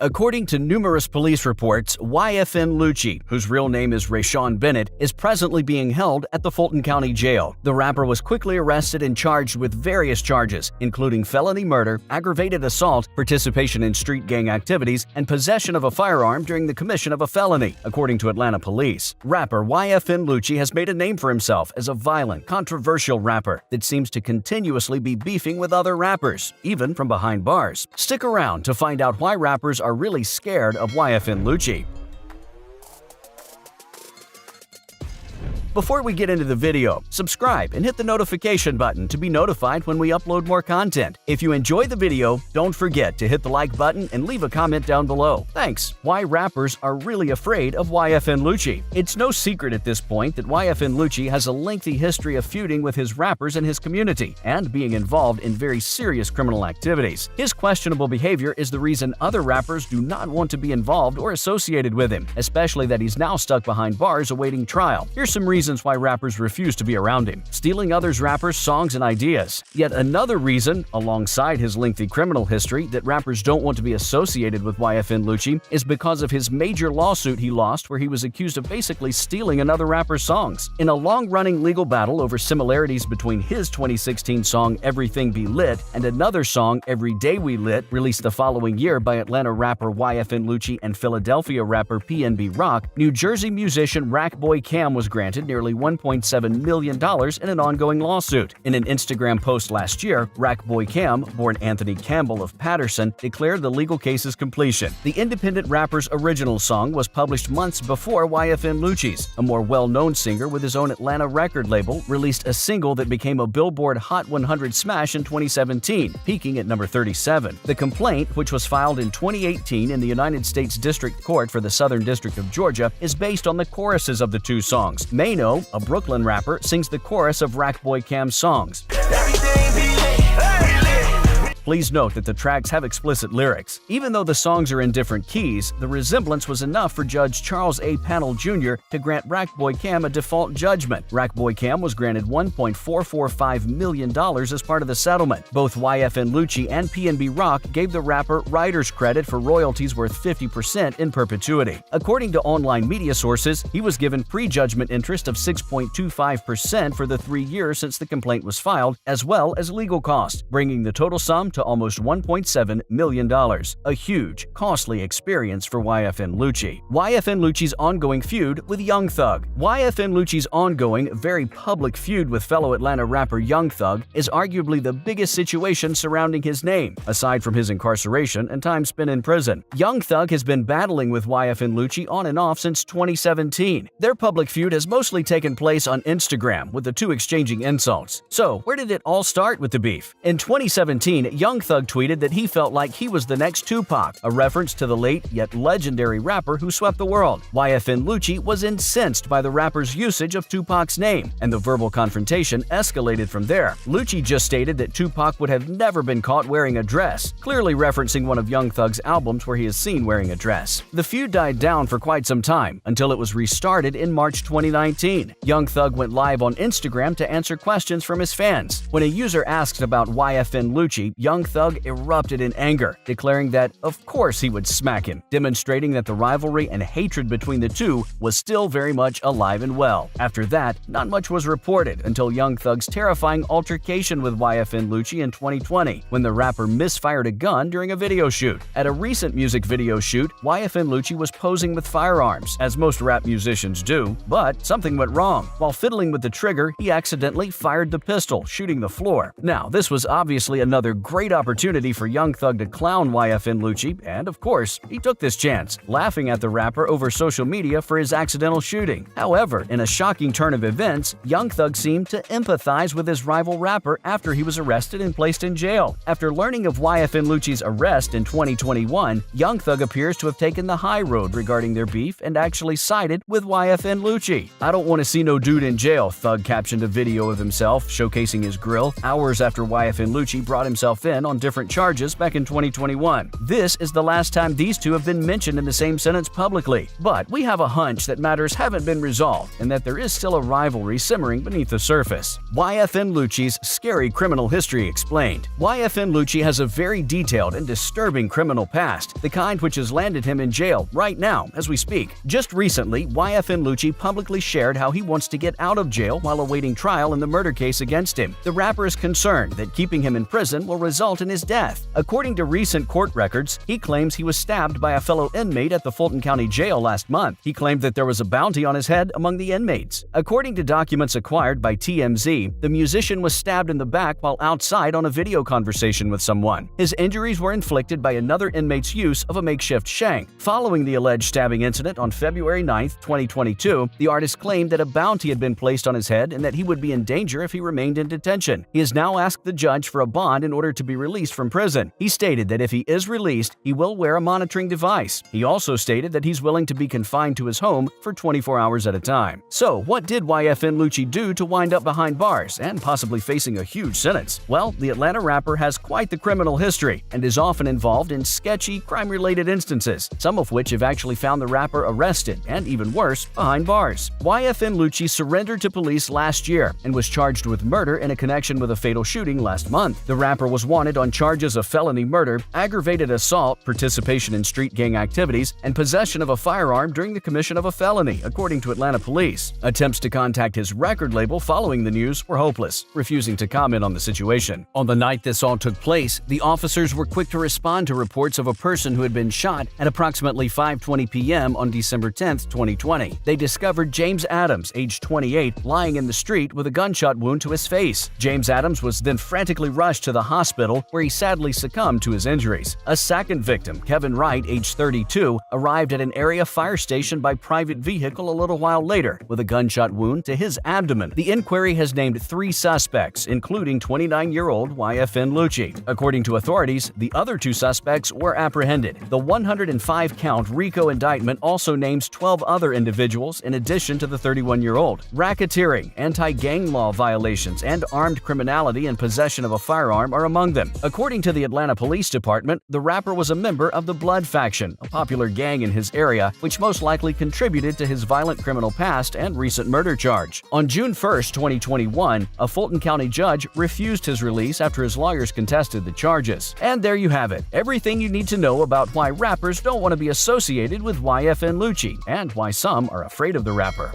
According to numerous police reports, YFN Lucci, whose real name is Rashawn Bennett, is presently being held at the Fulton County Jail. The rapper was quickly arrested and charged with various charges, including felony murder, aggravated assault, participation in street gang activities, and possession of a firearm during the commission of a felony, according to Atlanta police. Rapper YFN Lucci has made a name for himself as a violent, controversial rapper that seems to continuously be beefing with other rappers, even from behind bars. Stick around to find out why rappers are really scared of YFN Lucci. Before we get into the video, subscribe and hit the notification button to be notified when we upload more content. If you enjoy the video, don't forget to hit the like button and leave a comment down below. Thanks! Why rappers are really afraid of YFN Lucci. It's no secret at this point that YFN Lucci has a lengthy history of feuding with his rappers and his community, and being involved in very serious criminal activities. His questionable behavior is the reason other rappers do not want to be involved or associated with him, especially that he's now stuck behind bars awaiting trial. Here's some reasons why rappers refuse to be around him: stealing others' rappers' songs and ideas. Yet another reason, alongside his lengthy criminal history, that rappers don't want to be associated with YFN Lucci is because of his major lawsuit he lost, where he was accused of basically stealing another rapper's songs. In a long-running legal battle over similarities between his 2016 song Everything Be Lit and another song Every Day We Lit, released the following year by Atlanta rapper YFN Lucci and Philadelphia rapper PNB Rock, New Jersey musician Rackboy Cam was granted nearly $1.7 million in an ongoing lawsuit. In an Instagram post last year, Rackboy Cam, born Anthony Campbell of Patterson, declared the legal case's completion. The independent rapper's original song was published months before YFN Lucci's. A more well-known singer with his own Atlanta record label released a single that became a Billboard Hot 100 smash in 2017, peaking at number 37. The complaint, which was filed in 2018 in the United States District Court for the Southern District of Georgia, is based on the choruses of the two songs. Mano, a Brooklyn rapper, sings the chorus of Rackboy Cam's songs. Please note that the tracks have explicit lyrics. Even though the songs are in different keys, the resemblance was enough for Judge Charles A. Panel Jr. to grant Rackboy Cam a default judgment. Rackboy Cam was granted $1.445 million as part of the settlement. Both YFN Lucci and PNB Rock gave the rapper writer's credit for royalties worth 50% in perpetuity. According to online media sources, he was given prejudgment interest of 6.25% for the 3 years since the complaint was filed, as well as legal costs, bringing the total sum to almost $1.7 million. A huge, costly experience for YFN Lucci. YFN Lucci's ongoing feud with Young Thug. YFN Lucci's ongoing, very public feud with fellow Atlanta rapper Young Thug is arguably the biggest situation surrounding his name, aside from his incarceration and time spent in prison. Young Thug has been battling with YFN Lucci on and off since 2017. Their public feud has mostly taken place on Instagram, with the two exchanging insults. So, where did it all start with the beef? In 2017, Young Thug tweeted that he felt like he was the next Tupac, a reference to the late yet legendary rapper who swept the world. YFN Lucci was incensed by the rapper's usage of Tupac's name, and the verbal confrontation escalated from there. Lucci just stated that Tupac would have never been caught wearing a dress, clearly referencing one of Young Thug's albums where he is seen wearing a dress. The feud died down for quite some time, until it was restarted in March 2019. Young Thug went live on Instagram to answer questions from his fans. When a user asked about YFN Lucci, Young Thug erupted in anger, declaring that of course he would smack him, demonstrating that the rivalry and hatred between the two was still very much alive and well. After that, not much was reported until Young Thug's terrifying altercation with YFN Lucci in 2020, when the rapper misfired a gun during a video shoot. At a recent music video shoot, YFN Lucci was posing with firearms, as most rap musicians do, but something went wrong. While fiddling with the trigger, he accidentally fired the pistol, shooting the floor. Now, this was obviously another great opportunity for Young Thug to clown YFN Lucci, and of course, he took this chance, laughing at the rapper over social media for his accidental shooting. However, in a shocking turn of events, Young Thug seemed to empathize with his rival rapper after he was arrested and placed in jail. After learning of YFN Lucci's arrest in 2021, Young Thug appears to have taken the high road regarding their beef and actually sided with YFN Lucci. "I don't want to see no dude in jail," Thug captioned a video of himself showcasing his grill hours after YFN Lucci brought himself in YFN on different charges back in 2021. This is the last time these two have been mentioned in the same sentence publicly, but we have a hunch that matters haven't been resolved and that there is still a rivalry simmering beneath the surface. YFN Lucci's scary criminal history explained. YFN Lucci has a very detailed and disturbing criminal past, the kind which has landed him in jail right now as we speak. Just recently, YFN Lucci publicly shared how he wants to get out of jail while awaiting trial in the murder case against him. The rapper is concerned that keeping him in prison will result in his death. According to recent court records, he claims he was stabbed by a fellow inmate at the Fulton County Jail last month. He claimed that there was a bounty on his head among the inmates. According to documents acquired by TMZ, the musician was stabbed in the back while outside on a video conversation with someone. His injuries were inflicted by another inmate's use of a makeshift shank. Following the alleged stabbing incident on February 9, 2022, the artist claimed that a bounty had been placed on his head and that he would be in danger if he remained in detention. He has now asked the judge for a bond in order to be released from prison. He stated that if he is released, he will wear a monitoring device. He also stated that he's willing to be confined to his home for 24 hours at a time. So, what did YFN Lucci do to wind up behind bars and possibly facing a huge sentence? Well, the Atlanta rapper has quite the criminal history and is often involved in sketchy, crime-related instances, some of which have actually found the rapper arrested and, even worse, behind bars. YFN Lucci surrendered to police last year and was charged with murder in a connection with a fatal shooting last month. The rapper was wanted on charges of felony murder, aggravated assault, participation in street gang activities, and possession of a firearm during the commission of a felony, according to Atlanta police. Attempts to contact his record label following the news were hopeless, refusing to comment on the situation. On the night this all took place, the officers were quick to respond to reports of a person who had been shot at approximately 5:20 p.m. on December 10, 2020. They discovered James Adams, age 28, lying in the street with a gunshot wound to his face. James Adams was then frantically rushed to the hospital, where he sadly succumbed to his injuries. A second victim, Kevin Wright, age 32, arrived at an area fire station by private vehicle a little while later with a gunshot wound to his abdomen. The inquiry has named 3 suspects, including 29-year-old YFN Lucci. According to authorities, the other 2 suspects were apprehended. The 105-count RICO indictment also names 12 other individuals in addition to the 31-year-old. Racketeering, anti-gang law violations, and armed criminality and possession of a firearm are among them. According to the Atlanta Police Department, the rapper was a member of the Blood Faction, a popular gang in his area, which most likely contributed to his violent criminal past and recent murder charge. On June 1, 2021, a Fulton County judge refused his release after his lawyers contested the charges. And there you have it, everything you need to know about why rappers don't want to be associated with YFN Lucci and why some are afraid of the rapper.